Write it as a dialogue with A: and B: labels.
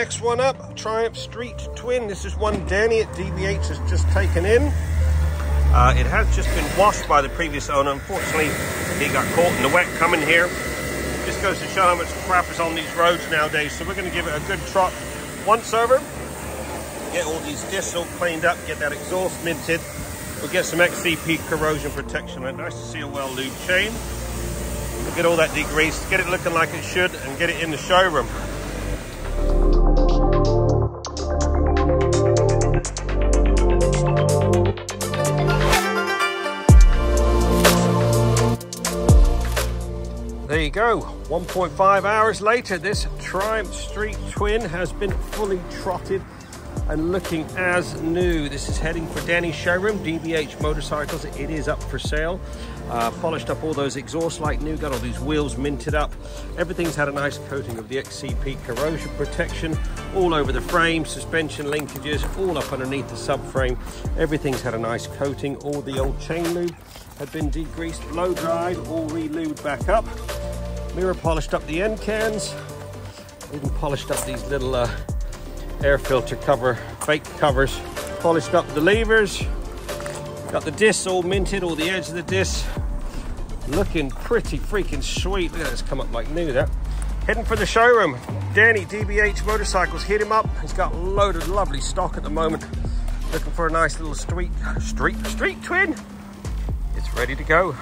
A: next one up, Triumph Street Twin. This is one Danny at DBH has just taken in. It has just been washed by the previous owner. Unfortunately, he got caught in the wet coming here. Just goes to show how much crap is on these roads nowadays. So we're going to give it a good trot once over. Get all these discs all cleaned up, get that exhaust minted. We'll get some XCP corrosion protection. Nice to see a well-lubed chain. We'll get all that degreased, get it looking like it should, and get it in the showroom. There you go, 1.5 hours later, this Triumph Street Twin has been fully trotted and looking as new. This is heading for Danny's showroom, DBH Motorcycles. It is up for sale. Polished up all those exhausts like new, got all these wheels minted up. Everything's had a nice coating of the XCP corrosion protection all over the frame, suspension linkages, all up underneath the subframe. Everything's had a nice coating. All the old chain lube had been degreased, blow dried, all re-lubed back up. Mirror polished up the end cans. Even polished up these little air filter cover, fake covers. Polished up the levers. Got the discs all minted, all the edge of the discs. Looking pretty freaking sweet. Look at that, it's come up like new, that. Heading for the showroom. Danny, DBH Motorcycles, hit him up. He's got a load of lovely stock at the moment. Looking for a nice little street twin. It's ready to go.